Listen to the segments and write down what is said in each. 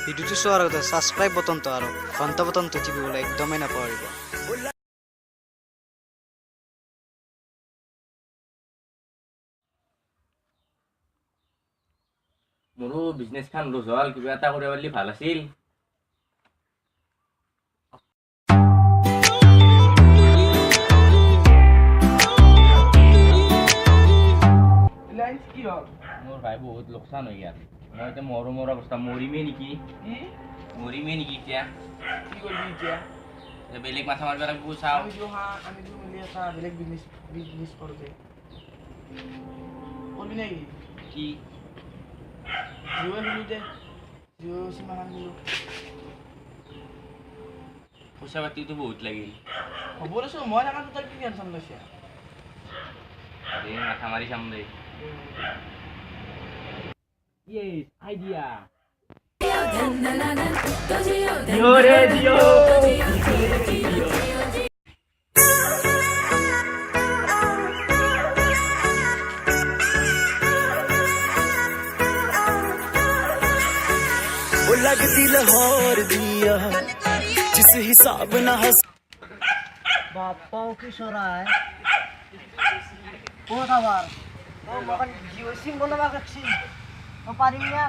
ভিডিওটো চোৱাৰ আগতে ছাবস্ক্ৰাইব বটনটো আৰু ঘণ্টা বটনটো টিপিবলৈ একদমেই নাপাহৰিব। মোৰো বিজনেছখন লুজ হ'ল, কিবা এটা কৰিব পাৰিলে ভাল আছিল। মোৰ ভাই বহুত লোকচান হৈ গ'ল। মই এতিয়া মৰো অৱস্থা, মৰিমেই নেকি এতিয়া। কি কৰিবি এতিয়া? বেলেগ মাথা মাৰিব লাগিব, চাওঁ। আমি মিলি এটা বেলেগ বিজনেছ কৰোঁ যে কৰিবি নেকি? কি জিঅ' খুলো দে, জিঅ' চিমাখন খুলো। পইচা পাতিটো বহুত লাগিল। হ'ব দেচোন, মই থকাটো তই কি টেনশ্যন লৈছে? মাথা মাৰি চাম দে। Yes, idea. वो लगती लाहौर दिया जिस हिसाब ना हंस বাপ্পাও কি চৰাই ক'ত আবার জিও সিম বনাবা কাছি পারিম না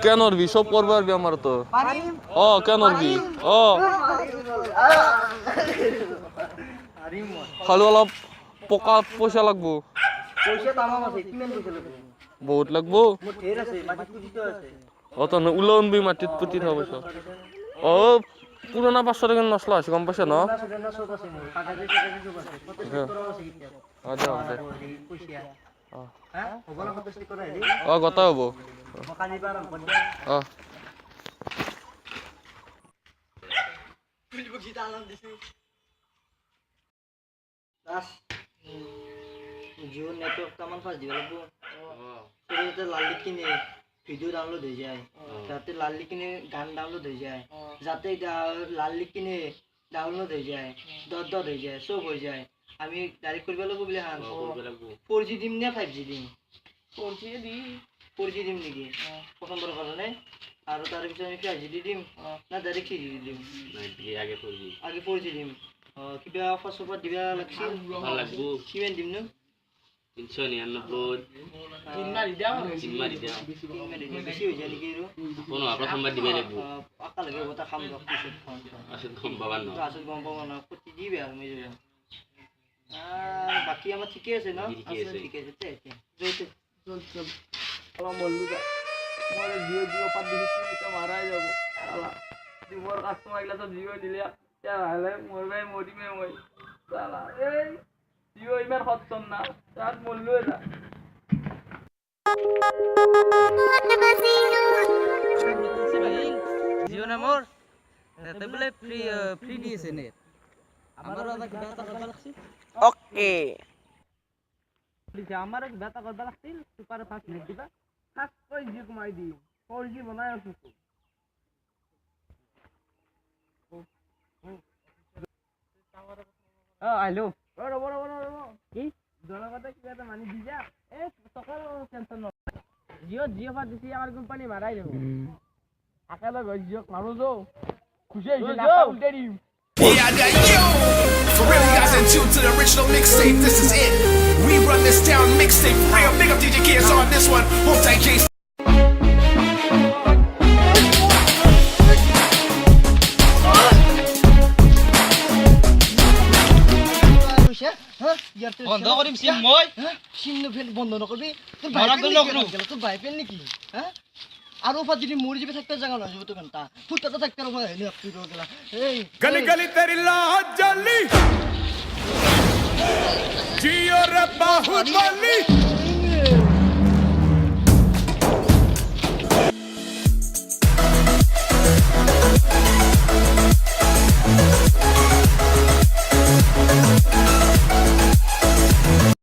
কেন নরবি সব করবে পারবি আমার তো পারিম কেন নরবি খালি অলপ পকা পয়সা লাগবো পয়সা তামাম আছে কিমান পয়সা লাগবে বহুত লাগবো মোর ঢের আছে মাটি কুচিতে আছে তো উলাউন বি মাটিত পুতি থব পয়সা পুরোনা 500 টাকা নসলা আছে কম পয়সা ন সব আছে মোর কাগজে সব আছে কত টাকা আছে কিটা আচ্ছা পয়সা হ্যাঁ ওগুলো কত টাকা করে গতা হবো মকানি পারাম কোন তুলবো কি দালাম দিছি দাস জিও নেটওয়ার্ক কেমন ফাস্ট দিবে লাগবো শুরুতে লালি কিনে ভিডিও ডাউনলোড হয়ে যায় যাতে লালি কিনে গান ডাউনলোড হয়ে যায় যাতে লালি কিনে ডাউনলোড হয়ে যায় দর হয়ে যায় সব হয়ে যায় আমি ডাইরেক্ট করবে লাগবো বলে হান 4G দিম না 5G দিম 4G দিম নাকি প্রথম বড় কারণে আর তার পিছনে আমি 5G দিম না ডাইরেক্ট 3G দিম আগে 4G দিম কিবা অফার সফার দিবা লাগছিল লাগবো কিমান দিম নো 399 মারি দাও বেশি হয়ে যায় নাকি প্রথমবার দিবে লাগবো পাকা লাগে ওটা খাম আসলে গম পাবা না প্রতি দিবে আর মেজে বাকি আমার ঠিকই আছে না ঠিক আছে চল আমার বললু যা আমার জিও পাত দিছি তো মারাই যাব শালা মোর কাস্টমার গুলা তো জিও দিলে তাহলে মোর ভাই মরিমে মই শালা এই জিও ইমান হতন না রাত বললু এটা জিও না মোর তে বলে ফ্রি দিয়েছে নেট আমারও আবার ব্যথা করবা লাগছে ওকে আমারও ব্যথা করবা লাগছিল সুপার ফাস্ট নেট দিবা ফাস্ট কই জিও কমাই দি 4G বনাই আছো আইলো বড় কি জনগণকে কিবা এটা মানি দি যা এই টকাৰ টেনচন নয় জিও পাত দিছি আমার কোম্পানি মারাই দেব আকালে জিও মানু যো খুশি হইছে না উল্টে দিম For real, you guys in tune to the original mixtape. This is it. We run this down mixtape. For real, big up DJ Kids on this one. Multi-J. বন্ধ কৰিম সিম মই সিম ফেল বন্ধ নকৰবি তোৰ ভাই পেন নেকি হ্যাঁ আৰু ফাত যদি মৰি যাবে থাকতে জাগা না তো ঘন্টা ফুটতে থাকতে মই হেলি আপি ৰ গলা এই गली गली तेरी लाहौर जली जियो रे बाहुबली